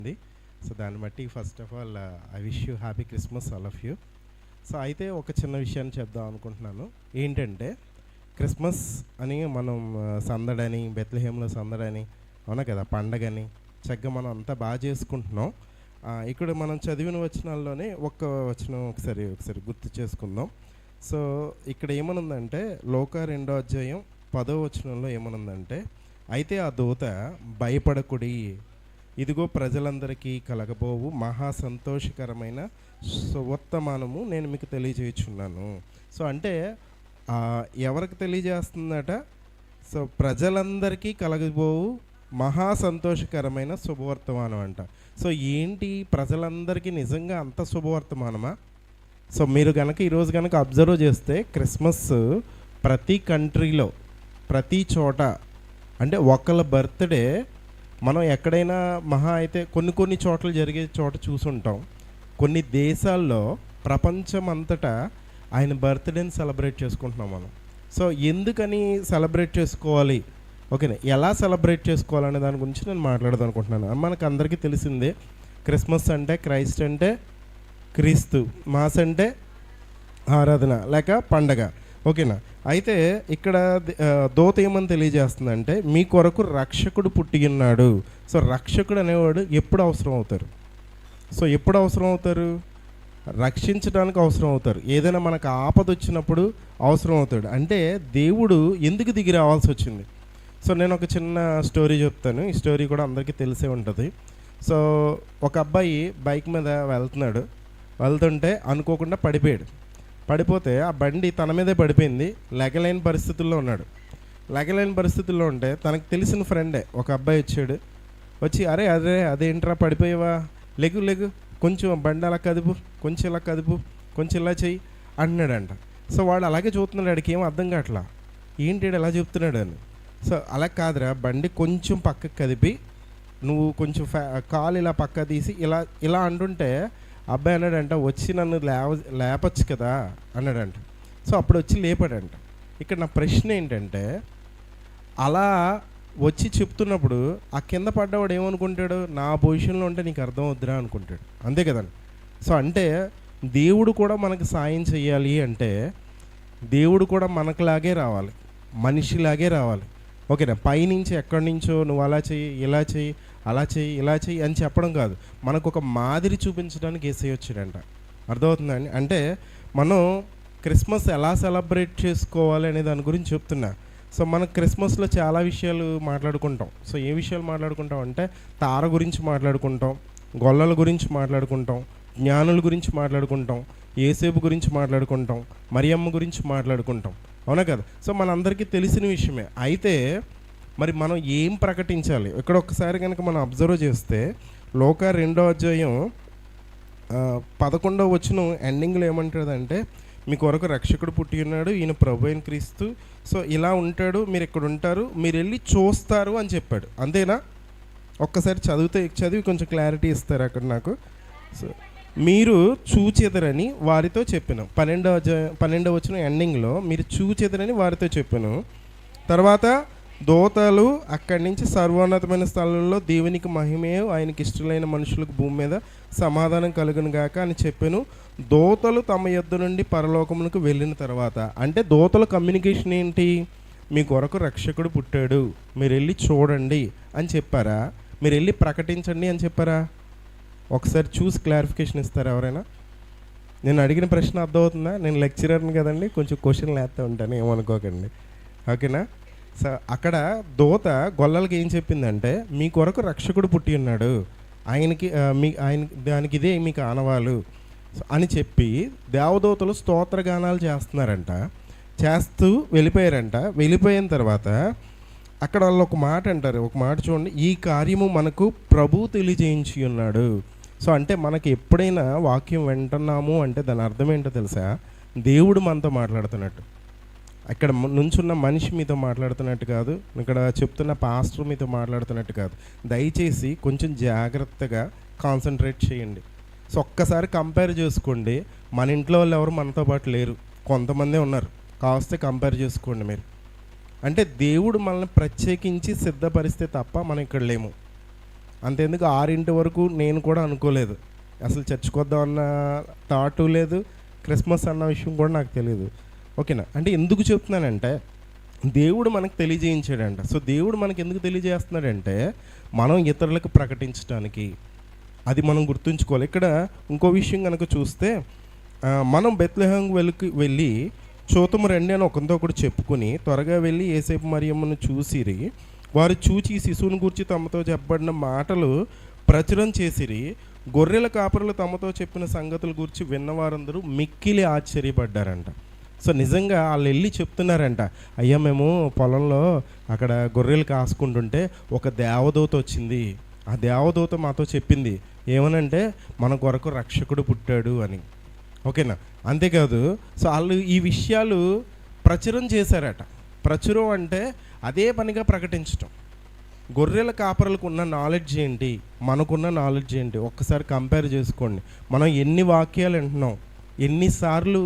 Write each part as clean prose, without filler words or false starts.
ఉంది. సో దాన్ని బట్టి first of all I wish you happy Christmas all of you. So అయితే ఒక చిన్న విషయాన్ని చెప్దాం అనుకుంటున్నాను. ఏంటంటే క్రిస్మస్ అని మనం సందడని, బెత్లెహేమ్లో సందడని, అవునా కదా, పండగని చక్కగా మనం అంతా బాగా చేసుకుంటున్నాం. ఇక్కడ మనం చదివిన వచనాల్లోనే ఒక్క వచనం ఒకసారి గుర్తు చేసుకుందాం. సో ఇక్కడ ఏమనుందంటే లోక 2వ అధ్యాయం 10వ వచనంలో ఏమనుందంటే, అయితే ఆ దూత భయపడకుడి, ఇదిగో ప్రజలందరికీ కలగబోవు మహా సంతోషకరమైన సువర్తమానము నేను మీకు తెలియజేయుచున్నాను. సో అంటే ఎవరికి తెలియజేస్తుందట? సో ప్రజలందరికీ కలగబోవు మహా సంతోషకరమైన శుభవర్తమానం అంట. సో ఏంటి, ప్రజలందరికీ నిజంగా అంత శుభవర్తమానమా? సో మీరు కనుక ఈరోజు కనుక అబ్జర్వ్ చేస్తే క్రిస్మస్ ప్రతి కంట్రీలో ప్రతి చోట అంటే ఒకళ్ళ బర్త్డే మనం ఎక్కడైనా మహా అయితే కొన్ని చోట్ల జరిగే చోట చూసుంటాం. కొన్ని దేశాల్లో ప్రపంచం అంతటా ఆయన బర్త్డేని సెలబ్రేట్ చేసుకుంటున్నాం మనం. సో ఎందుకని సెలబ్రేట్ చేసుకోవాలి, ఓకేనా, ఎలా సెలబ్రేట్ చేసుకోవాలనే దాని గురించి నేను మాట్లాడదాం అనుకుంటున్నాను. మనకు అందరికీ తెలిసిందే, క్రిస్మస్ అంటే క్రైస్ట్ అంటే క్రీస్తు, మాస్ అంటే ఆరాధన లేక పండగ, ఓకేనా. అయితే ఇక్కడ దూత ఏమని తెలియజేస్తుందంటే, మీ కొరకు రక్షకుడు పుట్టి ఉన్నాడు. సో రక్షకుడు అనేవాడు ఎప్పుడు అవసరం అవుతారు? సో ఎప్పుడు అవసరం అవుతారు? రక్షించడానికి అవసరం అవుతారు. ఏదైనా మనకు ఆపద వచ్చినప్పుడు అవసరం అవుతాడు. అంటే దేవుడు ఎందుకు దిగి రావాల్సి వచ్చింది? సో నేను ఒక చిన్న స్టోరీ చెప్తాను. ఈ స్టోరీ కూడా అందరికీ తెలిసే ఉంటుంది. సో ఒక అబ్బాయి బైక్ మీద వెళ్తుంటే అనుకోకుండా పడిపోతే ఆ బండి తన మీదే పడిపోయింది. లెగలేని పరిస్థితుల్లో ఉన్నాడు. లెగలేని పరిస్థితుల్లో ఉంటే తనకు తెలిసిన ఫ్రెండే ఒక అబ్బాయి వచ్చి అరే అదేంట్రా పడిపోయావా, లెగు కొంచెం బండి అలా కదుపు, కొంచెం ఇలా కదుపు, కొంచెం ఇలా చెయ్యి అంటున్నాడంట. సో వాడు అలాగే చూస్తున్నాడు, వాడికి ఏం అర్థం కావట్లా, ఏంటి ఎలా చెప్తున్నాడు అని. సో అలా కాదురా, బండి కొంచెం పక్కకు కదిపి నువ్వు కొంచెం కాలు ఇలా పక్క తీసి ఇలా అంటుంటే అబ్బాయి అన్నాడంట, వచ్చి నన్ను లేపచ్చు కదా అన్నాడంట. సో అప్పుడు వచ్చి లేపాడంట. ఇక్కడ నా ప్రశ్న ఏంటంటే, అలా వచ్చి చెప్తున్నప్పుడు ఆ కింద పడ్డవాడు ఏమనుకుంటాడు? నా పొజిషన్లో ఉంటే నీకు అర్థం అవుద్దిరా అనుకుంటాడు, అంతే కదండి. సో అంటే దేవుడు కూడా మనకు సాయం చేయాలి అంటే దేవుడు కూడా మనకులాగే రావాలి, మనిషిలాగే రావాలి, ఓకేనా. పైనుంచి ఎక్కడి నుంచో నువ్వు అలా చెయ్యి, ఇలా చెయ్యి, అలా చెయ్యి, ఇలా చెయ్యి అని చెప్పడం కాదు, మనకు ఒక మాదిరి చూపించడానికి యేసయ్య వచ్చాడంట. అర్థమవుతుందండి? అంటే మనం క్రిస్మస్ ఎలా సెలబ్రేట్ చేసుకోవాలి అనే దాని గురించి చెప్తున్నా. సో మనం క్రిస్మస్లో చాలా విషయాలు మాట్లాడుకుంటాం. సో ఏ విషయాలు మాట్లాడుకుంటాం అంటే, తార గురించి మాట్లాడుకుంటాం, గొల్లల గురించి మాట్లాడుకుంటాం, జ్ఞానుల గురించి మాట్లాడుకుంటాం, యేసేపు గురించి మాట్లాడుకుంటాం, మరియమ్మ గురించి మాట్లాడుకుంటాం, అవునా కదా. సో మనందరికీ తెలిసిన విషయమే. అయితే మరి మనం ఏం ప్రకటించాలి? ఇక్కడ ఒక్కసారి కనుక మనం అబ్జర్వ్ చేస్తే లోక 2వ అధ్యాయం 11వ వచనం ఎండింగ్లో ఏమంటాడంటే, మీ కొరకు రక్షకుడు పుట్టి ఉన్నాడు, ఈయన ప్రభు అయిన క్రీస్తు. సో ఇలా ఉంటాడు, మీరు ఇక్కడ ఉంటారు, మీరు వెళ్ళి చూస్తారు అని చెప్పాడు. అంతేనా? ఒక్కసారి చదివి కొంచెం క్లారిటీ ఇస్తారు అక్కడ నాకు. సో మీరు చూచెదరని వారితో చెప్పాను. 12వ వచనం ఎండింగ్లో మీరు చూచెదరని వారితో చెప్పాను. తర్వాత దూతలు అక్కడి నుంచి సర్వోన్నతమైన స్థలంలో దేవునికి మహిమే, ఆయనకి ఇష్టమైన మనుషులకు భూమి మీద సమాధానం కలుగును గాక అని చెప్పాను. దూతలు తమ యొద్ద నుండి పరలోకమునకు వెళ్ళిన తర్వాత, అంటే దూతల కమ్యూనికేషన్ ఏంటి? మీ కొరకు రక్షకుడు పుట్టాడు, మీరు వెళ్ళి చూడండి అని చెప్పారా? మీరు వెళ్ళి ప్రకటించండి అని చెప్పారా? ఒకసారి చూసి క్లారిఫికేషన్ ఇస్తారా ఎవరైనా? నేను అడిగిన ప్రశ్న అర్థమవుతుందా? నేను లెక్చరర్ని కదండి, కొంచెం క్వశ్చన్లు వేస్తూ ఉంటాను, ఏమనుకోకండి, ఓకేనా. సో అక్కడ దూత గొల్లలకి ఏం చెప్పిందంటే, మీ కొరకు రక్షకుడు పుట్టి ఉన్నాడు, దానికి ఇదే మీకు ఆనవాలు అని చెప్పి దేవదూతలు స్తోత్రగానాలు చేస్తూ వెళ్ళిపోయారంట. వెళ్ళిపోయిన తర్వాత అక్కడ వాళ్ళు ఒక మాట అంటారు, ఒక మాట చూడండి, ఈ కార్యము మనకు ప్రభు తెలియజేయించి ఉన్నాడు. సో అంటే మనకి ఎప్పుడైనా వాక్యం వింటున్నాము అంటే దాని అర్థం ఏంటో తెలుసా? దేవుడు మనతో మాట్లాడుతున్నట్టు. ఇక్కడ నుంచున్న మనిషి మీతో మాట్లాడుతున్నట్టు కాదు, ఇక్కడ చెప్తున్న పాస్టర్ మీతో మాట్లాడుతున్నట్టు కాదు. దయచేసి కొంచెం జాగ్రత్తగా కాన్సన్ట్రేట్ చేయండి. సో ఒక్కసారి కంపేర్ చేసుకోండి. మన ఇంట్లో వాళ్ళు ఎవరు మనతో పాటు లేరు, కొంతమందే ఉన్నారు, కావస్తే కంపేర్ చేసుకోండి మీరు. అంటే దేవుడు మనల్ని ప్రత్యేకించి సిద్ధపరిస్తే తప్ప మనం ఇక్కడ లేము. అంతెందుకు 6 వరకు నేను కూడా అనుకోలేదు, అసలు చర్చ్కొద్దాం అన్న థాటు లేదు, క్రిస్మస్ అన్న విషయం కూడా నాకు తెలియదు. ఓకేనా? అంటే ఎందుకు చెప్తున్నానంటే దేవుడు మనకు తెలియజేయించాడంట. సో దేవుడు మనకి ఎందుకు తెలియజేస్తున్నాడంటే మనం ఇతరులకు ప్రకటించడానికి. అది మనం గుర్తుంచుకోవాలి. ఇక్కడ ఇంకో విషయం కనుక చూస్తే మనం బెత్లెహేముకు వెళ్ళి చూతము రండి అని ఒకరితో ఒకటి చెప్పుకొని త్వరగా వెళ్ళి యేసేపు మరియమ్మను చూసిరి. వారు చూచి శిశువుని గురించి తమతో చెప్పబడిన మాటలు ప్రచురం చేసిరి. గొర్రెల కాపరులు తమతో చెప్పిన సంగతుల గురించి విన్నవారందరూ మిక్కిలి ఆశ్చర్యపడ్డారంట. సో నిజంగా వాళ్ళు వెళ్ళి చెప్తున్నారంట, అయ్యా మేము పొలంలో అక్కడ గొర్రెలు కాసుకుంటుంటే ఒక దేవదూత వచ్చింది, ఆ దేవదూత మాతో చెప్పింది ఏమనంటే మన కొరకు రక్షకుడు పుట్టాడు అని. ఓకేనా? అంతేకాదు, సో వాళ్ళు ఈ విషయాలు ప్రచురం చేశారట. ప్రచురం అంటే అదే పనిగా ప్రకటించటం. గొర్రెల కాపరులకు ఉన్న నాలెడ్జ్ ఏంటి, మనకున్న నాలెడ్జ్ ఏంటి ఒక్కసారి కంపేర్ చేసుకోండి. మనం ఎన్ని వాక్యాలు వింటున్నాం, ఎన్నిసార్లు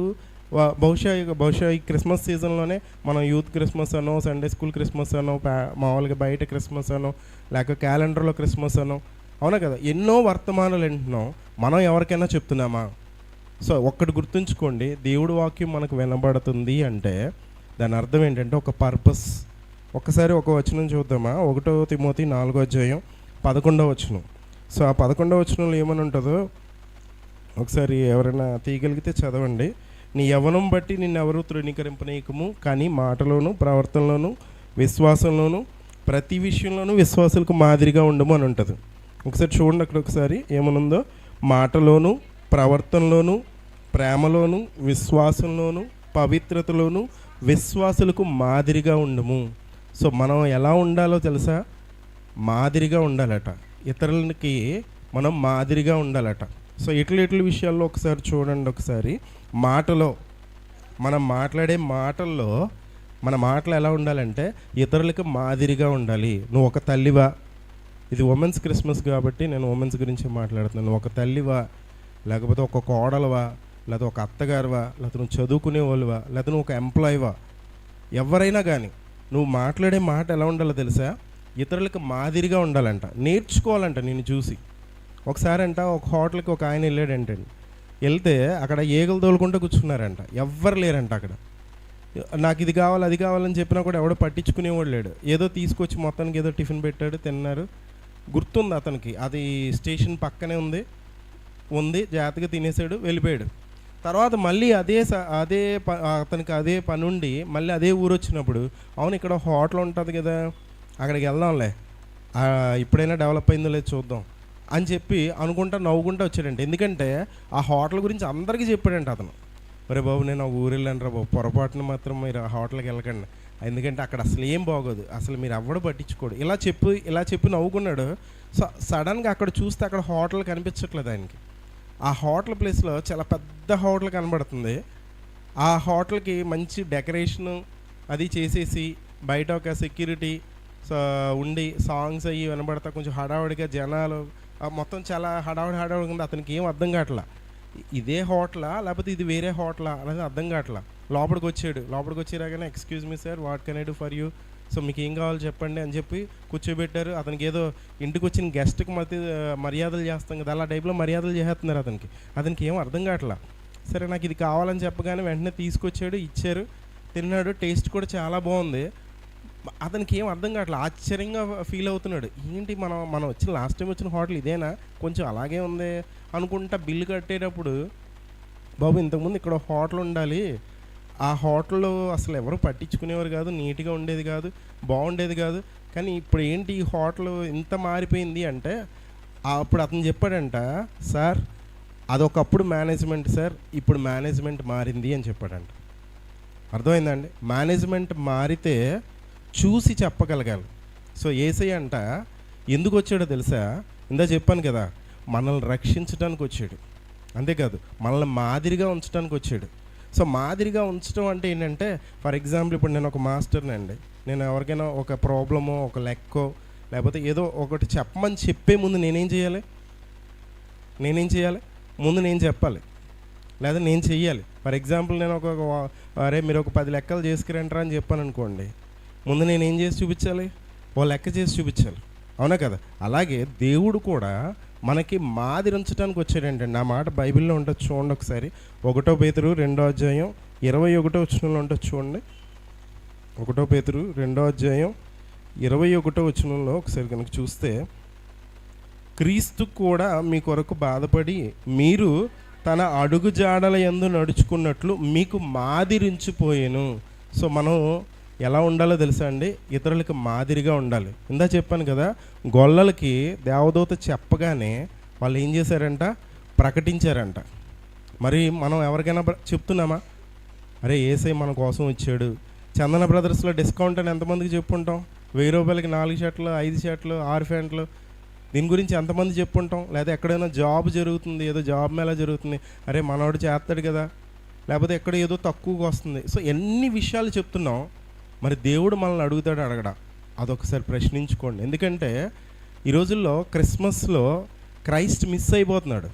బహుశా ఈ క్రిస్మస్ సీజన్లోనే మనం యూత్ క్రిస్మస్ అనో, సండే స్కూల్ క్రిస్మస్ అనో, మామూలుగా బయట క్రిస్మస్ అనో, లేక క్యాలెండర్లో క్రిస్మస్ అనో, అవునా కదా, ఎన్నో వర్తమానాలు వింటున్నాం. మనం ఎవరికైనా చెప్తున్నామా? సో ఒక్కటి గుర్తుంచుకోండి, దేవుడి వాక్యం మనకు వినబడుతుంది అంటే దాని అర్థం ఏంటంటే ఒక పర్పస్. ఒక్కసారి ఒక వచనం చూద్దామా? 1 తిమోతి 4:11. సో ఆ 11వ వచనంలో ఏమని ఉంటుందో ఒకసారి ఎవరైనా తీయగలిగితే చదవండి. నీ యవ్వనం బట్టి నిన్నెవరూ తృణీకరింపనీయకము, కానీ మాటలోను, ప్రవర్తనలోను, విశ్వాసంలోను, ప్రతి విషయంలోనూ విశ్వాసులకు మాదిరిగా ఉండము అని ఉంటుంది. ఒకసారి చూడండి అక్కడ ఒకసారి ఏమనుందో. మాటలోను, ప్రవర్తనలోను, ప్రేమలోను, విశ్వాసంలోను, పవిత్రతలోను విశ్వాసులకు మాదిరిగా ఉండము. సో మనం ఎలా ఉండాలో తెలుసా? మాదిరిగా ఉండాలట. ఇతరులకి మనం మాదిరిగా ఉండాలట. సో ఇట్ల విషయాల్లో ఒకసారి చూడండి. ఒకసారి మాటలో, మనం మాట్లాడే మాటల్లో మన మాటలు ఎలా ఉండాలంటే ఇతరులకు మాదిరిగా ఉండాలి. నువ్వు ఒక తల్లివా, ఇది ఉమెన్స్ క్రిస్మస్ కాబట్టి నేను ఉమెన్స్ గురించి మాట్లాడుతున్నాను. ఒక తల్లివా, లేకపోతే ఒక కోడలవా, లేకపోతే ఒక అత్తగారువా, లేకపోతే నువ్వు చదువుకునే వాళ్ళవా, లేకపోతే నువ్వు ఒక ఎంప్లాయీవా, ఎవరైనా కానీ నువ్వు మాట్లాడే మాట ఎలా ఉండాలో తెలుసా? ఇతరులకు మాదిరిగా ఉండాలంట. నేర్చుకోవాలంట నిన్ను చూసి. ఒకసారి అంట ఒక హోటల్కి ఒక ఆయన వెళ్ళాడంటండి. వెళ్తే అక్కడ ఏగలు తోలుకుంటూ కూర్చున్నారంట. ఎవ్వరు లేరంట అక్కడ. నాకు ఇది కావాలి అది కావాలని చెప్పినా కూడా ఎవడో పట్టించుకునేవాడు లేడు. ఏదో తీసుకొచ్చి మొత్తానికి ఏదో టిఫిన్ పెట్టాడు, తిన్నారు. గుర్తుంది అతనికి, అది స్టేషన్ పక్కనే ఉంది జాగ్రత్తగా తినేసాడు, వెళ్ళిపోయాడు. తర్వాత మళ్ళీ అతనికి అదే పని ఉండి మళ్ళీ అదే ఊరు వచ్చినప్పుడు, అవును ఇక్కడ హోటల్ ఉంటుంది కదా, అక్కడికి వెళ్దాంలే, ఇప్పుడైనా డెవలప్ అయిందో లేదు చూద్దాం అని చెప్పి అనుకుంటా నవ్వుకుంటూ వచ్చాడంట. ఎందుకంటే ఆ హోటల్ గురించి అందరికీ చెప్పాడంట అతను. ఒరే బాబు నేను ఒక ఊరు వెళ్ళాను రా బాబు, పొరపాటున మాత్రం మీరు ఆ హోటల్కి వెళ్ళకండి, ఎందుకంటే అక్కడ అసలు ఏం బాగోదు, అసలు మీరు ఎవ్వడు పట్టించుకోడు, ఇలా చెప్పి నవ్వుకున్నాడు. సో సడన్గా అక్కడ చూస్తే అక్కడ హోటల్ కనిపించట్లేదు ఆయనకి. ఆ హోటల్ ప్లేస్లో చాలా పెద్ద హోటల్ కనబడుతుంది. ఆ హోటల్కి మంచి డెకరేషను అది చేసేసి బయట ఒక సెక్యూరిటీ ఉండి సాంగ్స్ అవి వినబడతా, కొంచెం హడావుడిగా జనాలు, మొత్తం చాలా హడావుడిగా ఉంది. అతనికి ఏం అర్థం కావట్లా, ఇదే హోటలా లేకపోతే ఇది వేరే హోటలా అనేది అర్థం కావట్లా. లోపలికి వచ్చేరాగానే excuse me sir, what can I do for you, so మీకు ఏం కావాలో చెప్పండి అని చెప్పి కూర్చోబెట్టారు. అతనికి ఏదో ఇంటికి వచ్చిన గెస్ట్కి మర్యాదలు చేస్తాం కదా, అలా టైప్లో మర్యాదలు చేస్తున్నారు. అతనికి ఏం అర్థం కావట్లా. సరే నాకు ఇది కావాలని చెప్పగానే వెంటనే తీసుకొచ్చాడు, ఇచ్చారు, తిన్నాడు. టేస్ట్ కూడా చాలా బాగుంది. అతనికి ఏం అర్థం కావట్లా, ఆశ్చర్యంగా ఫీల్ అవుతున్నాడు. ఏంటి మనం వచ్చిన లాస్ట్ టైం వచ్చిన హోటల్ ఇదేనా, కొంచెం అలాగే ఉంది అనుకుంటా. బిల్లు కట్టేటప్పుడు, బాబు ఇంతకుముందు ఇక్కడ హోటల్ ఉండాలి, ఆ హోటల్లో అసలు ఎవరు పట్టించుకునేవారు కాదు, నీట్గా ఉండేది కాదు, బాగుండేది కాదు, కానీ ఇప్పుడు ఏంటి ఈ హోటల్ ఇంత మారిపోయింది అంటే, అప్పుడు అతను చెప్పాడంట, సార్ అదొకప్పుడు మేనేజ్మెంట్ సార్, ఇప్పుడు మేనేజ్మెంట్ మారింది అని చెప్పాడంట. అర్థమైందండి? మేనేజ్మెంట్ మారితే చూసి చెప్పగలగాలి. సో యేసయ్య అంట ఎందుకు వచ్చాడో తెలుసా? ఇందా చెప్పాను కదా, మనల్ని రక్షించడానికి వచ్చాడు, అంతేకాదు మనల్ని మాదిరిగా ఉంచడానికి వచ్చాడు. సో మాదిరిగా ఉంచడం అంటే ఏంటంటే, ఫర్ ఎగ్జాంపుల్ ఇప్పుడు నేను ఒక మాస్టర్ని అండి, నేను ఎవరికైనా ఒక ప్రాబ్లమో ఒక లెక్కో లేకపోతే ఏదో ఒకటి చెప్పమని చెప్పే ముందు నేనేం చేయాలి? ముందు నేను చెప్పాలి, లేదా నేను చెయ్యాలి. ఫర్ ఎగ్జాంపుల్ నేను అరే మీరు ఒక 10 లెక్కలు చేసుకురంటారా అని చెప్పాను అనుకోండి, ముందు నేను ఏం చేసి చూపించాలి? ఓ లెక్క చేసి చూపించాలి. అవునా కదా? అలాగే దేవుడు కూడా మనకి మాదిరి ఉంచడానికి వచ్చాడంటండి. ఆ మాట బైబిల్లో ఉంటుంది, చూడండి ఒకసారి. 1 పేతురు 2వ అధ్యాయం 21వ వచనంలో ఉంటుంది, చూడండి. 1 పేతురు 2వ అధ్యాయం 21వ వచనంలో ఒకసారి కనుక చూస్తే, క్రీస్తు కూడా మీ కొరకు బాధపడి మీరు తన అడుగు జాడల యందు నడుచుకున్నట్లు మీకు మాదిరించిపోయాను. సో మనం ఎలా ఉండాలో తెలుసా అండి? ఇతరులకు మాదిరిగా ఉండాలి. ఇందా చెప్పాను కదా, గొల్లలకి దేవదూత చెప్పగానే వాళ్ళు ఏం చేశారంట? ప్రకటించారంట. మరి మనం ఎవరికైనా చెప్తున్నామా? అరే యేసయ్య మన కోసం వచ్చాడు. చందన బ్రదర్స్లో డిస్కౌంట్ అని ఎంతమందికి చెప్పుంటాం? 1000 రూపాయలకి 4 షర్ట్లు, 5 షర్ట్లు, 6 ప్యాంట్లు. దీని గురించి ఎంతమంది చెప్పుంటాం? లేదా ఎక్కడైనా జాబ్ జరుగుతుంది, ఏదో జాబ్ మేళ జరుగుతుంది, అరే మనోడు చేస్తాడు కదా, లేకపోతే ఎక్కడ ఏదో తక్కువగా వస్తుంది. సో ఎన్ని విషయాలు చెప్తున్నాం. మరి దేవుడు మనల్ని అడుగుతాడు అడగడా? అదొకసారి ప్రశ్నించుకోండి. ఎందుకంటే ఈ రోజుల్లో క్రిస్మస్లో క్రైస్ట్ మిస్ అయిపోతున్నాడు.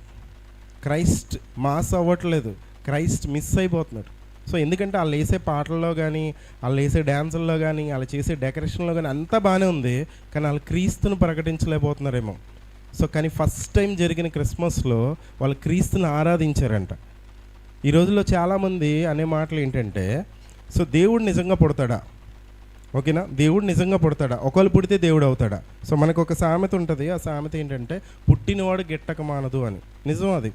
క్రైస్ట్ మాస్ అవ్వట్లేదు, క్రైస్ట్ మిస్ అయిపోతున్నాడు. సో ఎందుకంటే వాళ్ళు వేసే పాటల్లో కానీ, వాళ్ళు వేసే డ్యాన్సుల్లో కానీ, వాళ్ళు చేసే డెకరేషన్లో కానీ అంతా బాగానే ఉంది, కానీ వాళ్ళు క్రీస్తుని ప్రకటించలేకపోతున్నారేమో. సో కానీ ఫస్ట్ టైం జరిగిన క్రిస్మస్లో వాళ్ళు క్రీస్తుని ఆరాధించారంట. ఈ రోజుల్లో చాలామంది అనే మాటలు ఏంటంటే, సో దేవుడు నిజంగా పుడతాడా? ఓకేనా? దేవుడు నిజంగా పుడతాడా? ఒకవేళ పుడితే దేవుడు అవుతాడా? సో మనకు ఒక సామెత ఉంటుంది. ఆ సామెత ఏంటంటే, పుట్టినవాడు గిట్టక మానదు అని. నిజం అది.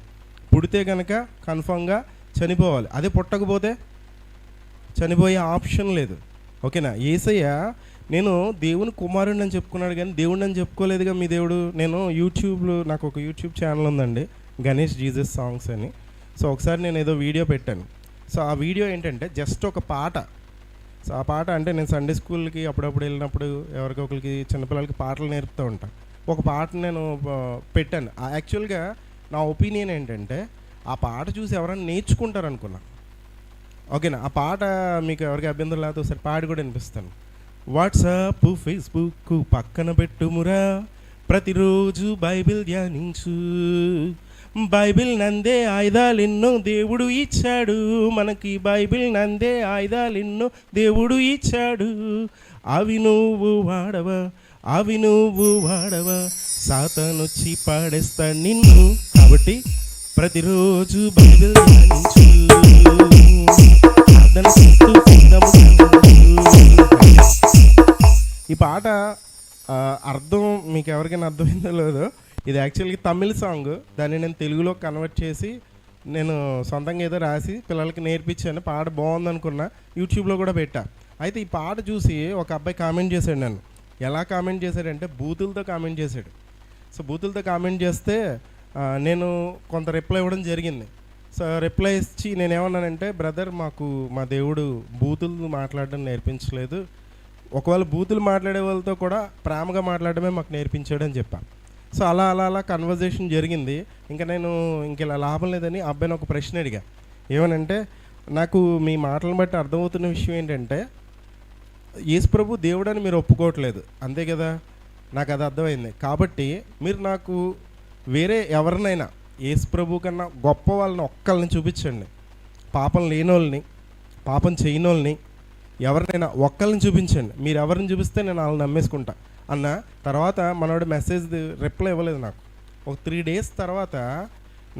పుడితే కనుక కన్ఫామ్గా చనిపోవాలి. అదే పుట్టకపోతే చనిపోయే ఆప్షన్ లేదు. ఓకేనా? యేసయ్య నేను దేవుని కుమారుడిని అని చెప్పుకున్నాడు, కానీ దేవుడిని అని చెప్పుకోలేదుగా మీ దేవుడు. నేను యూట్యూబ్లో, నాకు ఒక యూట్యూబ్ ఛానల్ ఉందండి, గణేష్ జీసస్ సాంగ్స్ అని. సో ఒకసారి నేను ఏదో వీడియో పెట్టాను. సో ఆ వీడియో ఏంటంటే జస్ట్ ఒక పాట. సో ఆ పాట అంటే నేను సండే స్కూల్కి అప్పుడప్పుడు వెళ్ళినప్పుడు ఎవరికొకరికి చిన్నపిల్లలకి పాటలు నేర్పుతూ ఉంటాను. ఒక పాట నేను పెట్టాను. యాక్చువల్గా నా ఒపీనియన్ ఏంటంటే, ఆ పాట చూసి ఎవరైనా నేర్చుకుంటారు అనుకున్నా. ఓకేనా? ఆ పాట మీకు ఎవరికి అభ్యంతరం లేకపోతే ఒకసారి పాడి కూడా వినిపిస్తాను. వాట్సాప్, ఫేస్బుక్ పక్కన పెట్టుమురా, ప్రతిరోజు బైబిల్ ధ్యానించు. బైబిల్ నందే ఆయుధాలెన్నో దేవుడు ఇచ్చాడు మనకి. బైబిల్ నందే ఆయుధాలెన్నో దేవుడు ఇచ్చాడు. అవి నువ్వు వాడవా, అవి నువ్వు వాడవా, సాతానొచ్చి పాడేస్తా నిన్ను. కాబట్టి ప్రతిరోజు బైబిల్ ధ్యానించు. ఈ పాట అర్థం మీకు ఎవరికైనా అర్థమైందో లేదో, ఇది యాక్చువల్గా తమిళ సాంగ్. దాన్ని నేను తెలుగులో కన్వర్ట్ చేసి నేను సొంతంగా ఏదో రాసి పిల్లలకి నేర్పించాను. పాట బాగుంది అనుకున్నా, యూట్యూబ్లో కూడా పెట్టా. అయితే ఈ పాట చూసి ఒక అబ్బాయి కామెంట్ చేశాడు. నన్ను ఎలా కామెంట్ చేశాడంటే బూతులతో కామెంట్ చేశాడు. సో బూతులతో కామెంట్ చేస్తే నేను కొంత రిప్లై ఇవ్వడం జరిగింది. సో రిప్లై ఇచ్చి నేనేమన్నానంటే, బ్రదర్ మాకు మా దేవుడు బూతులు మాట్లాడడం నేర్పించలేదు, ఒకవేళ బూతులు మాట్లాడే వాళ్ళతో కూడా ప్రేమగా మాట్లాడమే మాకు నేర్పించాడు అని చెప్పాను. సో అలా అలా అలా కన్వర్జేషన్ జరిగింది. ఇంకా నేను ఇలా లాభం లేదని అబ్బాయిని ఒక ప్రశ్న అడిగా. ఏమనంటే, నాకు మీ మాటలను బట్టి అర్థమవుతున్న విషయం ఏంటంటే, యేసుప్రభు దేవుడని మీరు ఒప్పుకోవట్లేదు, అంతే కదా? నాకు అది అర్థమైంది. కాబట్టి మీరు నాకు వేరే ఎవరినైనా యేసుప్రభు కన్నా గొప్ప వాళ్ళని ఒక్కళ్ళని చూపించండి. పాపం లేనోళ్ళని, పాపం చేయనోళ్ళని ఎవరినైనా ఒక్కళ్ళని చూపించండి. మీరు ఎవరిని చూపిస్తే నేను వాళ్ళని నమ్మేసుకుంటా అన్న తర్వాత మనోడు మెసేజ్ రిప్లై ఇవ్వలేదు నాకు. ఒక 3 days తర్వాత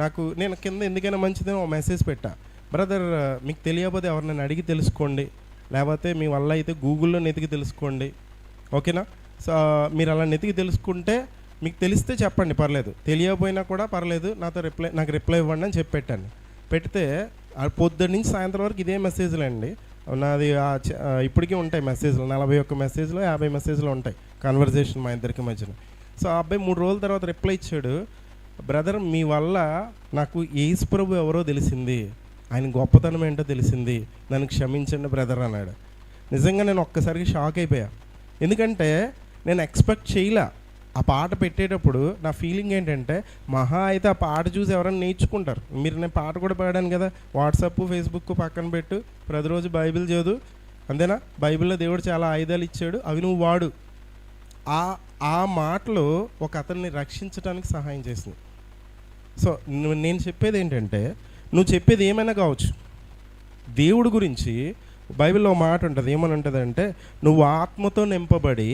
నాకు, నేను కింద ఎందుకైనా మంచిదని ఒక మెసేజ్ పెట్టా. బ్రదర్ మీకు తెలియకపోతే ఎవరినైనా అడిగి తెలుసుకోండి, లేకపోతే మీ వల్ల అయితే గూగుల్లో నెతికి తెలుసుకోండి, ఓకేనా? సో మీరు అలా నెతికి తెలుసుకుంటే మీకు తెలిస్తే చెప్పండి, పర్లేదు. తెలియకపోయినా కూడా పర్లేదు, నాకు రిప్లై ఇవ్వండి అని చెప్పి పెట్టాను. పెడితే పొద్దున్న నుంచి సాయంత్రం వరకు ఇదే మెసేజ్లు అండి. నాది ఇప్పటికీ ఉంటాయి మెసేజ్లు, 41 మెసేజ్లు 50 మెసేజ్లు ఉంటాయి కన్వర్జేషన్ మా ఇద్దరికి మధ్యన. సో ఆ అబ్బాయి 3 రోజుల తర్వాత రిప్లై ఇచ్చాడు, బ్రదర్ మీ వల్ల నాకు యేసుప్రభు ఎవరో తెలిసింది, ఆయన గొప్పతనం ఏంటో తెలిసింది, నన్ను క్షమించండి బ్రదర్ అన్నాడు. నిజంగా నేను ఒక్కసారికి షాక్ అయిపోయా. ఎందుకంటే నేను ఎక్స్పెక్ట్ చేయలే. ఆ పాట పెట్టేటప్పుడు నా ఫీలింగ్ ఏంటంటే, మహా అయితే ఆ పాట చూసి ఎవరైనా నేర్చుకుంటారు. నేను పాట కూడా పాడాను కదా, వాట్సాప్ ఫేస్బుక్ పక్కన పెట్టు, ప్రతిరోజు బైబిల్ చదువు, అంతేనా? బైబిల్లో దేవుడు చాలా ఆయుధాలు ఇచ్చాడు, అవి నువ్వు వాడు. ఆ మాటలు ఒక అతన్ని రక్షించడానికి సహాయం చేసింది. సో నేను చెప్పేది ఏంటంటే, నువ్వు చెప్పేది ఏమైనా కావచ్చు, దేవుడి గురించి బైబిల్లో మాట ఉంటుంది. ఏమని ఉంటుంది అంటే, నువ్వు ఆత్మతో నింపబడి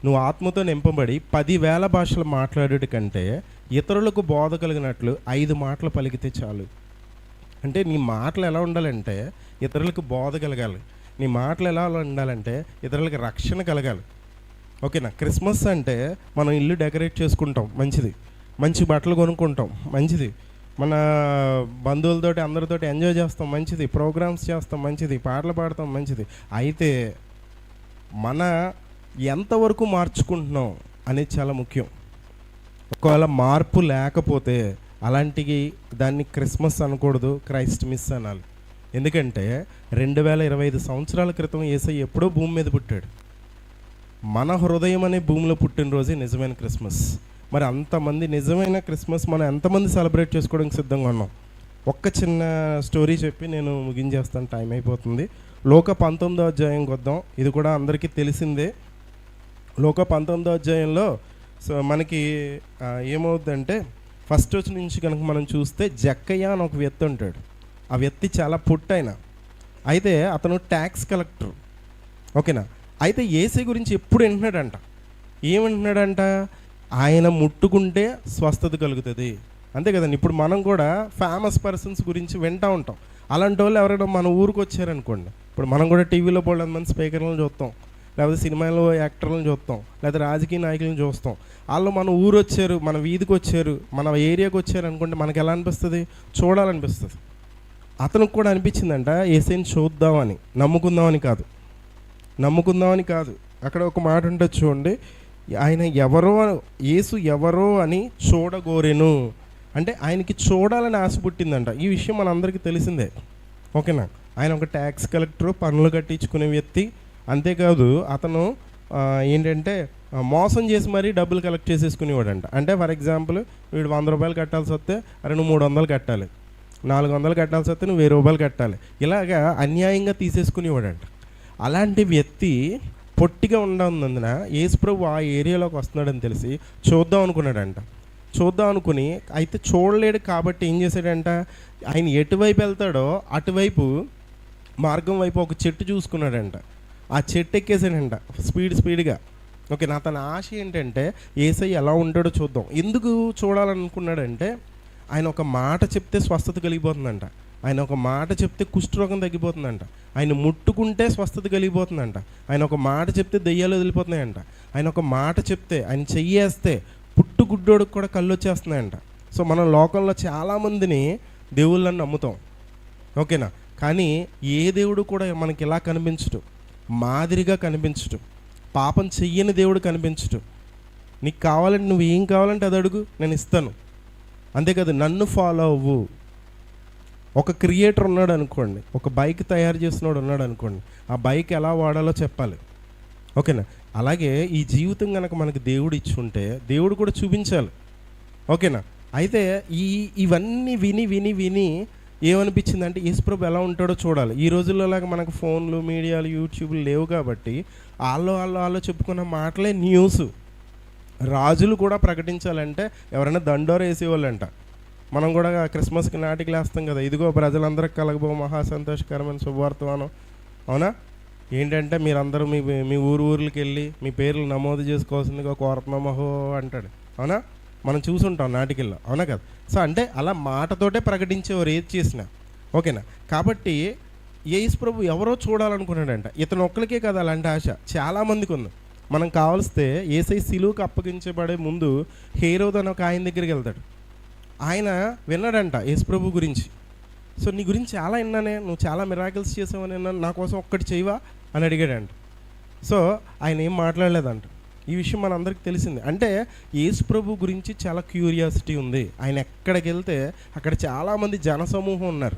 నువ్వు ఆత్మతో నింపబడి 10,000 భాషలు మాట్లాడేటి కంటే ఇతరులకు బోధ కలిగినట్లు 5 మాటలు పలికితే చాలు. అంటే నీ మాటలు ఎలా ఉండాలంటే ఇతరులకు బోధ కలగాలి. నీ మాటలు ఎలా ఉండాలంటే ఇతరులకు రక్షణ కలగాలి. ఓకేనా? క్రిస్మస్ అంటే మనం ఇల్లు డెకరేట్ చేసుకుంటాం, మంచిది. మంచి బట్టలు కొనుక్కుంటాం, మంచిది. మన బంధువులతోటి అందరితోటి ఎంజాయ్ చేస్తాం, మంచిది. ప్రోగ్రామ్స్ చేస్తాం, మంచిది. పాటలు పాడతాం, మంచిది. అయితే మన ఎంతవరకు మార్చుకుంటున్నాం అనేది చాలా ముఖ్యం. ఒకవేళ మార్పు లేకపోతే అలాంటివి దాన్ని క్రిస్మస్ అనకూడదు, క్రైస్ట్ మిస్ అనాలి. ఎందుకంటే 2025 సంవత్సరాల క్రితం యేసయ్య ఎప్పుడో భూమి మీద పుట్టాడు. మన హృదయం అనే భూమిలో పుట్టినరోజే నిజమైన క్రిస్మస్. మరి అంతమంది నిజమైన క్రిస్మస్ మనం ఎంతమంది సెలబ్రేట్ చేసుకోవడానికి సిద్ధంగా ఉన్నాం? ఒక్క చిన్న స్టోరీ చెప్పి నేను ముగించేస్తాను, టైం అయిపోతుంది. లోక 19వ అధ్యాయంకి వద్దాం. ఇది కూడా అందరికీ తెలిసిందే. లోక 19వ అధ్యాయంలో సో మనకి ఏమవుద్దంటే ఫస్ట్ వచ్చి నుంచి కనుక మనం చూస్తే జక్కయ్య అని ఒక వ్యక్తి ఉంటాడు. ఆ వ్యక్తి చాలా పుట్టైన, అయితే అతను ట్యాక్స్ కలెక్టర్. ఓకేనా? అయితే యేసయ్య గురించి ఎప్పుడు వింటున్నాడంట. ఏమంటున్నాడంట? ఆయన ముట్టుకుంటే స్వస్థత కలుగుతుంది. అంతే కదండి. ఇప్పుడు మనం కూడా ఫేమస్ పర్సన్స్ గురించి వింటూ ఉంటాం. అలాంటి వాళ్ళు ఎవరైనా మన ఊరికి వచ్చారనుకోండి, ఇప్పుడు మనం కూడా టీవీలో బోల్డ్ మంది స్పీకర్లను చూస్తాం, లేకపోతే సినిమాలో యాక్టర్లను చూస్తాం, లేకపోతే రాజకీయ నాయకులను చూస్తాం. వాళ్ళు మన ఊరు వచ్చారు, మన వీధికి వచ్చారు, మన ఏరియాకి వచ్చారు అనుకుంటే మనకి ఎలా అనిపిస్తుంది? చూడాలనిపిస్తుంది. అతనికి కూడా అనిపించిందంట యేసయ్యని చూద్దామని, నమ్ముకుందామని కాదు. అక్కడ ఒక మాట ఉంటుంది చూడండి, ఆయన ఎవరో, యేసు ఎవరో అని చూడగోరెను. అంటే ఆయనకి చూడాలని ఆశ పుట్టిందంట. ఈ విషయం మనందరికీ తెలిసిందే. ఓకేనా? ఆయన ఒక ట్యాక్స్ కలెక్టర్, పన్నులు కట్టించుకునే వ్యక్తి. అంతేకాదు అతను ఏంటంటే మోసం చేసి మరీ డబ్బులు కలెక్ట్ చేసేసుకునేవాడంట. అంటే ఫర్ ఎగ్జాంపుల్ వీడు 100 రూపాయలు కట్టాల్సి వస్తే అరే నువ్వు 300 కట్టాలి, 400 కట్టాల్సి వస్తే నువ్వు 1000 రూపాయలు కట్టాలి, ఇలాగా అన్యాయంగా తీసేసుకునేవాడంట. అలాంటి వ్యక్తి పొట్టిగా ఉన్నందున యేసుప్రభు ఆ ఏరియాలోకి వస్తున్నాడని తెలిసి చూద్దాం అనుకున్నాడంట. చూద్దాం అనుకుని అయితే చూడలేడు కాబట్టి ఏం చేశాడంట, ఆయన ఎటువైపు వెళ్తాడో అటువైపు మార్గం వైపు ఒక చెట్టు చూసుకున్నాడంట. ఆ చెట్టు ఎక్కేసాడంట స్పీడ్గా. ఓకే, నా తన ఆశ ఏంటంటే యేసయ్య ఎలా ఉంటాడో చూద్దాం. ఎందుకు చూడాలనుకున్నాడంటే ఆయన ఒక మాట చెప్తే స్వస్థత కలిగిపోతుందంట, ఆయన ఒక మాట చెప్తే కుష్ఠరోగం తగ్గిపోతుందంట, ఆయన ముట్టుకుంటే స్వస్థత కలిగిపోతుందంట, ఆయన ఒక మాట చెప్తే దెయ్యాలు వదిలిపోతున్నాయంట, ఆయన ఒక మాట చెప్తే, ఆయన చెయ్యేస్తే పుట్టుగుడ్డోడికి కూడా కళ్ళు వచ్చేస్తున్నాయంట. సో మనం లోకంలో చాలామందిని దేవుళ్ళని నమ్ముతాం. ఓకేనా? కానీ ఏ దేవుడు కూడా మనకి ఇలా కనిపించడు, మాదిరిగా కనిపించడు, పాపం చెయ్యని దేవుడు కనిపించడు. నీకు కావాలంటే నువ్వు ఏం కావాలంటే అది అడుగు, నేను ఇస్తాను. అంతేకాదు నన్ను ఫాలో అవ్వు. ఒక క్రియేటర్ ఉన్నాడు అనుకోండి, ఒక బైక్ తయారు చేసినోడు ఉన్నాడు అనుకోండి, ఆ బైక్ ఎలా వాడాలో చెప్పాలి. ఓకేనా? అలాగే ఈ జీవితం కనుక మనకి దేవుడు ఇచ్చి ఉంటే దేవుడు కూడా చూపించాలి. ఓకేనా? అయితే ఇవన్నీ విని ఏమనిపించిందంటే యేసుప్రభు ఎలా ఉంటాడో చూడాలి. ఈ రోజుల్లో లాగా మనకు ఫోన్లు, మీడియాలు, యూట్యూబ్లు లేవు కాబట్టి వాళ్ళు చెప్పుకున్న మాటలే న్యూస్. రాజులు కూడా ప్రకటించాలంటే ఎవరైనా దండోర వేసేవాళ్ళంట. మనం కూడా క్రిస్మస్కి నాటికలు వేస్తాం కదా, ఇదిగో ప్రజలందరికీ కలగబో మహా సంతోషకరమైన శుభవార్తమానం. అవునా? ఏంటంటే మీరందరూ మీ ఊర్లకి వెళ్ళి మీ పేర్లు నమోదు చేసుకోవాల్సిందిగా కోరుతున్నామహో అంటాడు. అవునా? మనం చూసుంటాం నాటికల్లో, అవునా కదా? సో అంటే అలా మాటతోటే ప్రకటించేవారు ఏది చేసినా. ఓకేనా? కాబట్టి యేసుప్రభు ఎవరో చూడాలనుకున్నాడంట. ఇతను ఒక్కరికే కదా అలాంటి ఆశ, చాలామందికి ఉంది. మనం కావలిస్తే యేసయ్య సిలువకు అప్పగించబడే ముందు హేరోదు అని ఒక ఆయన దగ్గరికి వెళ్తాడు. ఆయన విన్నాడంట యేసుప్రభు గురించి. సో నీ గురించి చాలా విన్నానే, నువ్వు చాలా మిరాకిల్స్ చేసావని విన్నాను, నా కోసం ఒక్కటి చేయవా అని అడిగాడంట. సో ఆయన ఏం మాట్లాడలేదంట. ఈ విషయం మనందరికీ తెలిసింది. అంటే యేసుప్రభు గురించి చాలా క్యూరియాసిటీ ఉంది. ఆయన ఎక్కడికి వెళ్తే అక్కడ చాలామంది జనసమూహం ఉన్నారు.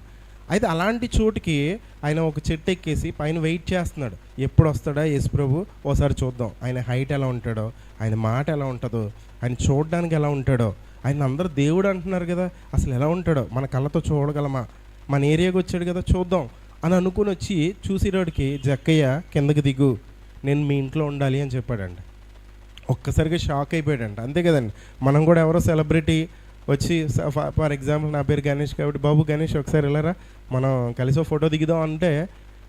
అయితే అలాంటి చోటుకి ఆయన ఒక చెట్టు ఎక్కేసి పైన వెయిట్ చేస్తున్నాడు. ఎప్పుడు వస్తాడా యేసుప్రభు, ఓసారి చూద్దాం. ఆయన హైట్ ఎలా ఉంటాడో, ఆయన మాట ఎలా ఉంటుందో, ఆయన చూడడానికి ఎలా ఉంటాడో, ఆయన అందరూ దేవుడు అంటున్నారు కదా, అసలు ఎలా ఉంటాడో మన కళ్ళతో చూడగలమా, మన ఏరియాకి వచ్చాడు కదా చూద్దాం అని అనుకుని వచ్చి చూసేవాడికి జక్కయ్య కిందకి దిగు, నేను మీ ఇంట్లో ఉండాలి అని చెప్పాడండి. ఒక్కసారిగా షాక్ అయిపోయాడంట. అంతే కదండి, మనం కూడా ఎవరో సెలబ్రిటీ వచ్చి ఫర్ ఎగ్జాంపుల్ నా పేరు గణేష్ కాబట్టి, బాబు గణేష్ ఒకసారి వెళ్ళారా మనం కలిసి ఫోటో దిగుదాం అంటే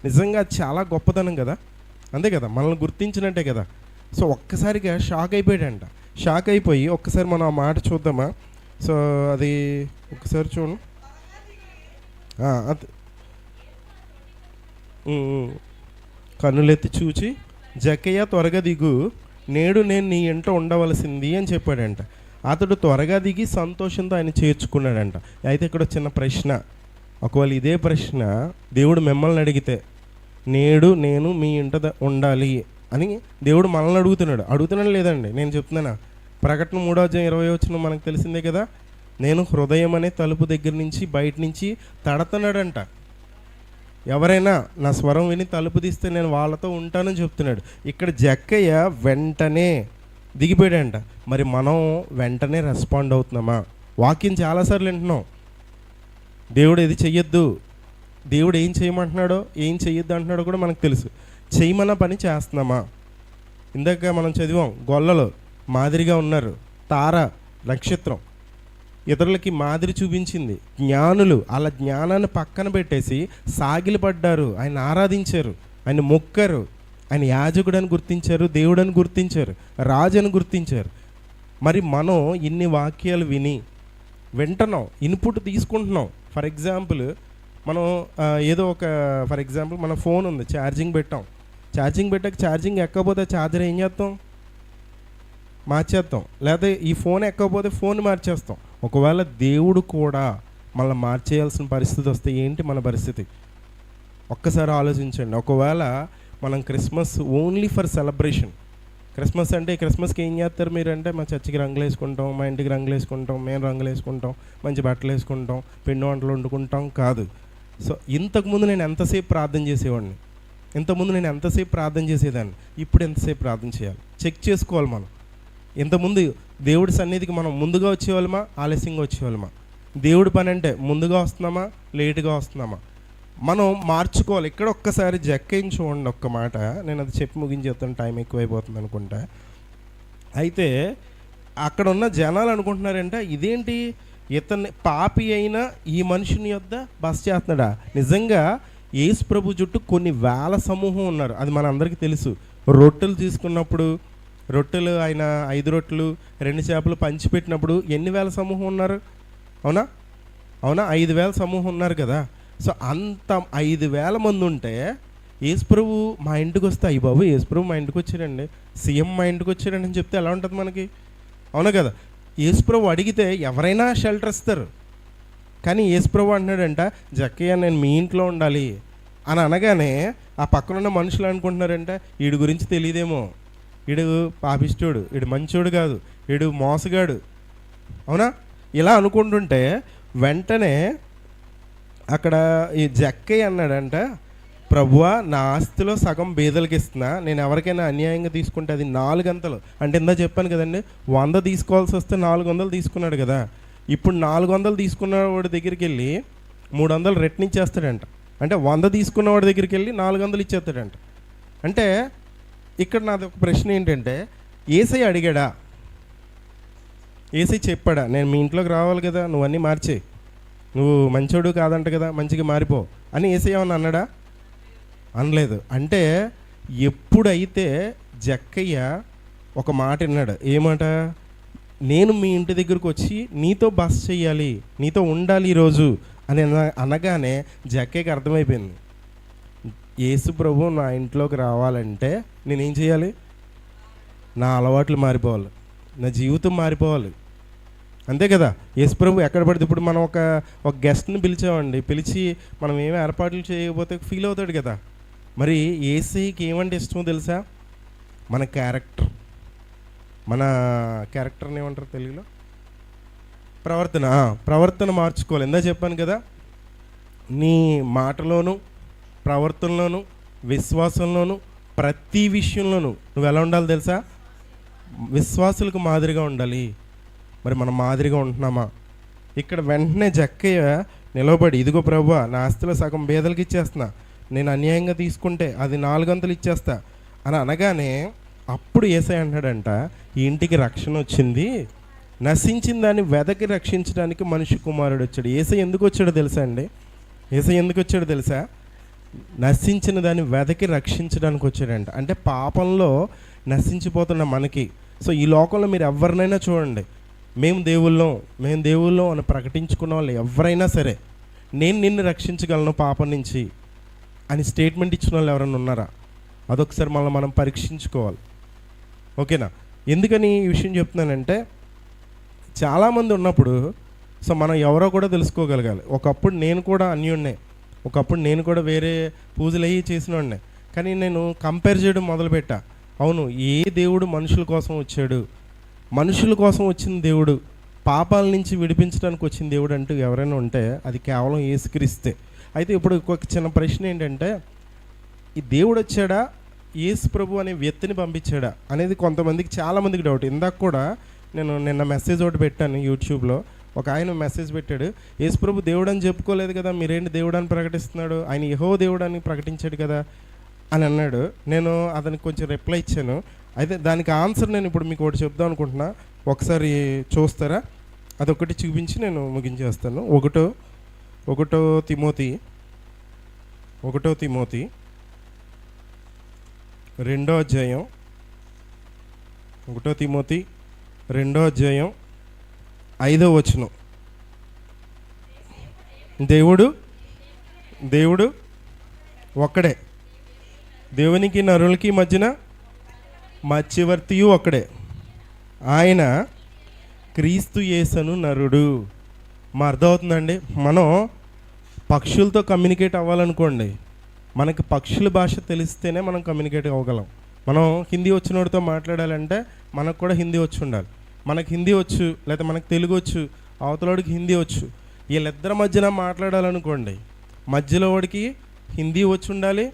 నిజంగా చాలా గొప్పతనం కదా. అంతే కదా, మనల్ని గుర్తించినట్టే కదా. సో ఒక్కసారిగా షాక్ అయిపోయాడంట. షాక్ అయిపోయి ఒక్కసారి మనం ఆ మాట చూద్దామా? సో అది ఒకసారి చూడు. అది కన్నులెత్తి చూచి, జక్కయ్య త్వరగా దిగు, నేడు నేను నీ ఇంట ఉండవలసింది అని చెప్పాడంట. అతడు త్వరగా దిగి సంతోషంతో ఆయన చేర్చుకున్నాడంట. అయితే ఇక్కడ చిన్న ప్రశ్న, ఒకవేళ ఇదే ప్రశ్న దేవుడు మిమ్మల్ని అడిగితే, నేడు నేను మీ ఇంట ఉండాలి అని దేవుడు మనల్ని అడుగుతున్నాడు లేదండి? నేను చెప్తున్నానా? ప్రకటన 3:20 మనకు తెలిసిందే కదా, నేను హృదయం అనే తలుపు దగ్గర నుంచి బయట నుంచి తడుతున్నాడంట. ఎవరైనా నా స్వరం విని తలుపు తీస్తే నేను వాళ్ళతో ఉంటానని చెప్తున్నాడు. ఇక్కడ జక్కయ్య వెంటనే దిగిపోయాడంట. మరి మనం వెంటనే రెస్పాండ్ అవుతున్నామా? వాక్యం చాలాసార్లు వింటున్నాం, దేవుడు ఇది చెయ్యొద్దు, దేవుడు ఏం చేయమంటున్నాడో ఏం చెయ్యొద్దు అంటున్నాడో కూడా మనకు తెలుసు. చేయమన్న పని చేస్తున్నామా? ఇందాక మనం చదివాం, గొల్లలు మాదిరిగా ఉన్నారు, తార నక్షత్రం ఇతరులకి మాదిరి చూపించింది. జ్ఞానులు అలా జ్ఞానాన్ని పక్కన పెట్టేసి సాగిలపడ్డారు, ఆయన ఆరాధించారు, ఆయన మొక్కారు, ఆయన యాజకుడు అని గుర్తించారు, దేవుడని గుర్తించారు, రాజు అని గుర్తించారు. మరి మనం ఇన్ని వాక్యాలు వింటున్నాం, ఇన్పుట్ తీసుకుంటున్నాం. ఫర్ ఎగ్జాంపుల్ మనం ఏదో ఒక ఫర్ ఎగ్జాంపుల్ మన ఫోన్ ఉంది, ఛార్జింగ్ పెట్టాక ఛార్జింగ్ ఎక్కకపోతే ఛార్జర్ ఏం చేస్తాం? మార్చేస్తాం. లేదా ఈ ఫోన్ ఎక్కకపోతే ఫోన్ మార్చేస్తాం. ఒకవేళ దేవుడు కూడా మళ్ళీ మార్చేయాల్సిన పరిస్థితి వస్తే ఏంటి మన పరిస్థితి? ఒక్కసారి ఆలోచించండి. ఒకవేళ మనం Christmas only for celebration, Christmas అంటే క్రిస్మస్కి ఏం చేస్తారు మీరు అంటే, మా చర్చికి రంగులు వేసుకుంటాం, మా ఇంటికి రంగులు వేసుకుంటాం, మేము రంగులు వేసుకుంటాం, మంచి బట్టలు వేసుకుంటాం, పిండి వంటలు వండుకుంటాం కాదు. సో ఇంతకుముందు నేను ఎంతసేపు ప్రార్థన చేసేవాడిని, చేసేదాన్ని, ఇప్పుడు ఎంతసేపు ప్రార్థన చేయాలి చెక్ చేసుకోవాలి మనం. ఇంతకుముందు దేవుడి సన్నిధికి మనం ముందుగా వచ్చేవాళ్ళమా, ఆలస్యంగా వచ్చేవాళ్ళమా? దేవుడి పని అంటే ముందుగా వస్తున్నామా, లేటుగా వస్తున్నామా? మనం మార్చుకోవాలి. ఇక్కడ ఒక్కసారి జక్కయ్యని చూడండి, ఒక్క మాట నేను అది చెప్పి ముగించేస్తాను, టైం ఎక్కువైపోతుంది అనుకుంటా. అయితే అక్కడ ఉన్న జనాలు అనుకుంటున్నారంటే, ఇదేంటి ఇతన్ని పాపి అయినా ఈ మనుషుని యొద్ద బస చేస్తున్నాడా? నిజంగా యేసు ప్రభు చుట్టూ కొన్ని వేల సమూహం ఉన్నారు, అది మన అందరికీ తెలుసు. రొట్టెలు తీసుకున్నప్పుడు, రొట్టెలు ఆయన 5 రొట్టెలు 2 చేపలు పంచిపెట్టినప్పుడు ఎన్ని వేల సమూహం ఉన్నారు? అవునా 5,000 సమూహం ఉన్నారు కదా. సో అంత 5,000 మంది ఉంటే యేసుప్రభు మా ఇంటికి వస్తే, అయ్యి బాబు యేసుప్రభు మా ఇంటికి వచ్చాడండి, సీఎం మా ఇంటికి వచ్చాడండి అని చెప్తే ఎలా ఉంటుంది మనకి? అవునా కదా. యేసుప్రభు అడిగితే ఎవరైనా షెల్టర్ ఇస్తారు. కానీ యేసుప్రభు అంటున్నాడంట, జక్కయ్య నేను మీ ఇంట్లో ఉండాలి అని అనగానే ఆ పక్కనున్న మనుషులు అనుకుంటున్నారంటే, వీడి గురించి తెలియదేమో, వీడు పాపిష్టోడు, వీడు మంచోడు కాదు, వీడు మోసగాడు, అవునా ఇలా అనుకుంటుంటే వెంటనే అక్కడ ఈ జక్కయ్య అన్నాడంట, ప్రభువా నా ఆస్తిలో సగం బీదలకి ఇస్తున్నా, నేను ఎవరికైనా అన్యాయంగా తీసుకుంటే అది 4 గంటలు అంటే ఇందా చెప్పాను కదండి, 100 తీసుకోవాల్సి వస్తే 400 తీసుకున్నాడు కదా. ఇప్పుడు 400 తీసుకున్న వాడి దగ్గరికి వెళ్ళి 300 రెట్నిచ్చేస్తాడంట. అంటే 100 తీసుకున్న వాడి దగ్గరికి వెళ్ళి 400 ఇచ్చేస్తాడంట. అంటే ఇక్కడ నాది ఒక ప్రశ్న ఏంటంటే, యేసయ్య అడిగాడా? యేసయ్య చెప్పాడా నేను మీ ఇంట్లోకి రావాలి కదా, నువ్వు అన్నీ మార్చే, నువ్వు మంచోడు కాదంట కదా, మంచిగా మారిపో అని యేసయ్య ఏమన్నా అన్నాడా? అనలేదు. అంటే ఎప్పుడైతే జక్కయ్య ఒక మాట విన్నాడు, ఏమాట, నేను మీ ఇంటి దగ్గరకు వచ్చి నీతో బస చెయ్యాలి, నీతో ఉండాలి ఈరోజు అని అనగానే జక్కయ్యకి అర్థమైపోయింది, యేసు ప్రభు నా ఇంట్లోకి రావాలంటే నేనేం చేయాలి? నా అలవాట్లు మారిపోవాలి, నా జీవితం మారిపోవాలి, అంతే కదా. యేసు ప్రభు ఎక్కడ పడితే, ఇప్పుడు మనం ఒక గెస్ట్ని పిలిచామండి, పిలిచి మనం ఏమి ఏర్పాట్లు చేయకపోతే ఫీల్ అవుతాడు కదా. మరి యేసయ్యకి ఏమంటే ఇష్టమో తెలుసా? మన క్యారెక్టర్ని ఏమంటారు తెలుగులో? ప్రవర్తన మార్చుకోవాలి. ఎందా చెప్పాను కదా, నీ మాటలోను, ప్రవర్తనలోను, విశ్వాసంలోను, ప్రతి విషయంలోనూ నువ్వు ఎలా ఉండాలి తెలుసా? విశ్వాసులకు మాదిరిగా ఉండాలి. మరి మనం మాదిరిగా ఉంటున్నామా? ఇక్కడ వెంటనే జక్కయ్య నిలబడి, ఇదిగో ప్రభువా నా ఆస్తిలో సగం బేదలకి ఇచ్చేస్తున్నా, నేను అన్యాయంగా తీసుకుంటే అది 400 ఇచ్చేస్తా అని అనగానే అప్పుడు యేసయ్య అంటాడంట, ఈ ఇంటికి రక్షణ వచ్చింది, నశించిన దాన్ని వెదకి రక్షించడానికి మనిషి కుమారుడు వచ్చాడు. యేసయ్య ఎందుకు వచ్చాడో తెలుసా? నశించిన దాన్ని వెదకి రక్షించడానికి వచ్చాడంట. అంటే పాపంలో నశించిపోతున్న మనకి. సో ఈ లోకంలో మీరు ఎవరినైనా చూడండి, మేము దేవుళ్ళం అని ప్రకటించుకున్న వాళ్ళు ఎవరైనా సరే, నేను నిన్ను రక్షించగలను పాపం నుంచి అని స్టేట్మెంట్ ఇచ్చిన వాళ్ళు ఎవరైనా ఉన్నారా? అదొకసారి మనం పరీక్షించుకోవాలి. ఓకేనా? ఎందుకని ఈ విషయం చెప్తున్నానంటే, చాలామంది ఉన్నప్పుడు సో మనం ఎవరో కూడా తెలుసుకోగలగాలి. ఒకప్పుడు నేను కూడా అన్యున్నే, ఒకప్పుడు నేను కూడా వేరే పూజలు అయ్యి చేసినోడినే. కానీ నేను కంపేర్ చేయడం మొదలుపెట్టా. అవును, ఏ దేవుడు మనుషుల కోసం వచ్చాడు? మనుషుల కోసం వచ్చిన దేవుడు, పాపాల నుంచి విడిపించడానికి వచ్చిన దేవుడు అంటూ ఎవరైనా ఉంటే అది కేవలం యేసుక్రీస్తే. అయితే ఇప్పుడు ఒక చిన్న ప్రశ్న ఏంటంటే, ఈ దేవుడు వచ్చాడా, యేసు ప్రభు అనే వ్యక్తిని పంపించాడా అనేది కొంతమందికి, చాలామందికి డౌట్. ఇందాక కూడా నేను నిన్న మెసేజ్ ఒకటి పెట్టాను యూట్యూబ్లో. ఒక ఆయన మెసేజ్ పెట్టాడు, యేసు ప్రభు దేవుడు అని చెప్పుకోలేదు కదా, మీరేంటి దేవుడు అని ప్రకటిస్తున్నాడు, ఆయన యెహోవా దేవుడు అని ప్రకటించాడు కదా అని అన్నాడు. నేను అతనికి కొంచెం రిప్లై ఇచ్చాను. అయితే దానికి ఆన్సర్ నేను ఇప్పుడు మీకు ఒకటి చెప్దాం అనుకుంటున్నా, ఒకసారి చూస్తారా? అదొకటి చూపించి నేను ముగించేస్తాను. ఒకటో తిమోతి 2వ అధ్యాయం, 1 తిమోతి 2వ అధ్యాయం 5వ వచనం. దేవుడు ఒక్కడే, దేవునికి నరులకి మధ్యన మధ్యవర్తియు ఒక్కడే, ఆయన క్రీస్తు యేసును నరుడు. మా అర్థమవుతుందండి? మనం పక్షులతో కమ్యూనికేట్ అవ్వాలనుకోండి, మనకి పక్షుల భాష తెలిస్తేనే మనం కమ్యూనికేట్ అవ్వగలం. మనం హిందీ వచ్చినోడితో మాట్లాడాలంటే మనకు కూడా హిందీ వచ్చి ఉండాలి. మనకు హిందీ వచ్చు, లేకపోతే మనకు తెలుగు వచ్చు, అవతలోడికి హిందీ వచ్చు. వీళ్ళిద్దరి మధ్యన మాట్లాడాలనుకోండి, మధ్యలో వాడికి హిందీ వచ్చి ఉండాలి,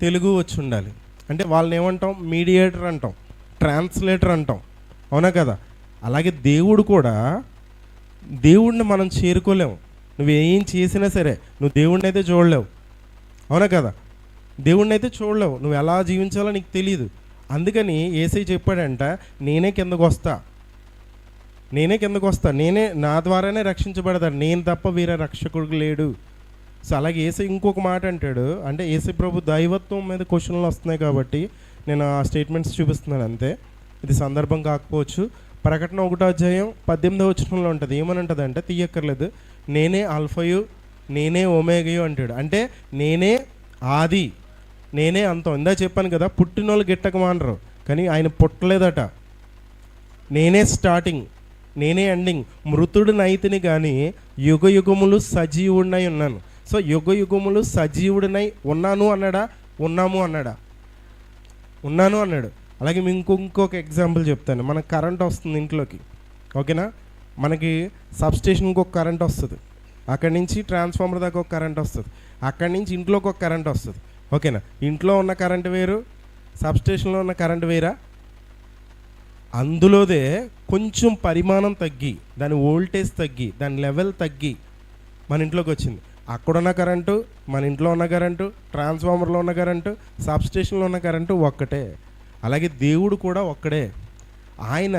తెలుగు వచ్చి ఉండాలి. అంటే వాళ్ళని ఏమంటాం? మీడియేటర్ అంటాం, ట్రాన్స్లేటర్ అంటాం. అవునా కదా? అలాగే దేవుడు కూడా, దేవుడిని మనం చేరుకోలేము. నువ్వేం చేసినా సరే నువ్వు దేవుడిని అయితే చూడలేవు. అవునా కదా? దేవుడిని అయితే చూడలేవు, నువ్వు ఎలా జీవించాలో నీకు తెలియదు. అందుకని యేసయ్య చెప్పాడంట, నేనే కిందకు వస్తా, నేనే నా ద్వారానే రక్షించబడతాడు, నేను తప్ప వేరే రక్షకుడు లేడు. సో అలాగే యేసయ్య ఇంకొక మాట అంటాడు. అంటే యేసయ్య ప్రభు దైవత్వం మీద క్వశ్చన్లు వస్తున్నాయి కాబట్టి నేను ఆ స్టేట్మెంట్స్ చూపిస్తున్నాను అంతే, ఇది సందర్భం కాకపోవచ్చు. ప్రకటన 1వ అధ్యాయం 18వ వచనంలో ఉంటుంది. ఏమని ఉంటుంది అంటే, తీయక్కర్లేదు, నేనే ఆల్ఫయు నేనే ఒమేగయు అంటాడు. అంటే నేనే ఆది, నేనే అంతం. ఇందా చెప్పాను కదా, పుట్టినోళ్ళు గిట్టక మానరు, కానీ ఆయన పుట్టలేదట. నేనే స్టార్టింగ్, నేనే ఎండింగ్. మృతుడినైతిని కానీ యుగయుగములు సజీవుడినై ఉన్నాను. సో యుగయుగములు సజీవుడినై ఉన్నాను అన్నాడా? ఉన్నాను అన్నాడు. అలాగే మీకు ఇంకొక ఎగ్జాంపుల్ చెప్తాను. మనకు కరెంట్ వస్తుంది ఇంట్లోకి, ఓకేనా? మనకి సబ్స్టేషన్కి ఒక కరెంట్ వస్తుంది, అక్కడి నుంచి ట్రాన్స్ఫార్మర్ దాకా ఒక కరెంట్ వస్తుంది, అక్కడి నుంచి ఇంట్లోకి ఒక కరెంట్ వస్తుంది, ఓకేనా? ఇంట్లో ఉన్న కరెంట్ వేరు, సబ్స్టేషన్లో ఉన్న కరెంట్ వేరా? అందులోదే కొంచెం పరిమాణం తగ్గి, దాని వోల్టేజ్ తగ్గి, దాని లెవెల్ తగ్గి మన ఇంట్లోకి వచ్చింది. అక్కడున్న కరెంటు, మన ఇంట్లో ఉన్న కరెంటు, ట్రాన్స్ఫార్మర్లో ఉన్న కరెంటు, సబ్స్టేషన్లో ఉన్న కరెంటు ఒక్కటే. అలాగే దేవుడు కూడా ఒక్కడే. ఆయన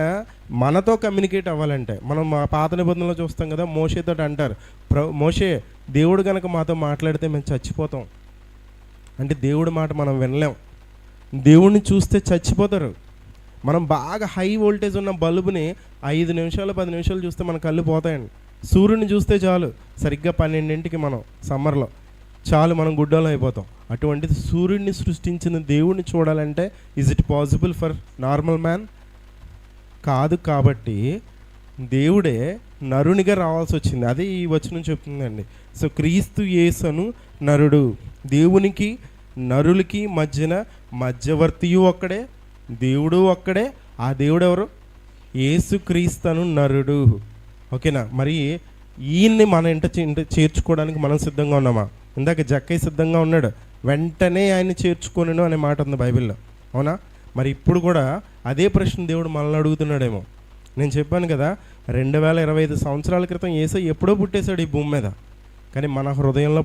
మనతో కమ్యూనికేట్ అవ్వాలంటే, మనం మా పాత నిబంధనలో చూస్తాం కదా, మోషేతో అంటారు, మోషే, దేవుడు కనుక మాతో మాట్లాడితే మేము చచ్చిపోతాం. అంటే దేవుడి మాట మనం వినలేం. దేవుడిని చూస్తే చచ్చిపోతారు. మనం బాగా హై వోల్టేజ్ ఉన్న బల్బుని 5 నిమిషాలు 10 నిమిషాలు చూస్తే మన కళ్ళు పోతాయండి. సూర్యుని చూస్తే చాలు, సరిగ్గా 12ంటికి మనం సమ్మర్లో చాలు మనం గుడ్డలో అయిపోతాం. అటువంటిది సూర్యుడిని సృష్టించిన దేవుడిని చూడాలంటే is it possible for normal man? కాదు. కాబట్టి దేవుడే నరునిగా రావాల్సి వచ్చింది. అదే ఈ వచనం చెప్తుందండి. సో క్రీస్తు యేసును నరుడు, దేవునికి నరులకి మధ్యన మధ్యవర్తియు ఒక్కడే, దేవుడు ఒక్కడే. ఆ దేవుడు ఎవరు? యేసుక్రీస్తును నరుడు. ఓకేనా? మరి ఈయన్ని మన ఇంట చేర్చుకోవడానికి మనం సిద్ధంగా ఉన్నామా? ఇందాక జక్కయ్య సిద్ధంగా ఉన్నాడు, వెంటనే ఆయన చేర్చుకొనెను అనే మాట ఉంది బైబిల్లో, అవునా? మరి ఇప్పుడు కూడా అదే ప్రశ్న దేవుడు మనల్ని అడుగుతున్నాడేమో. నేను చెప్పాను కదా, 2025 సంవత్సరాల క్రితం యేసయ్య ఎప్పుడో పుట్టేశాడు ఈ భూమి మీద, కానీ మన హృదయంలో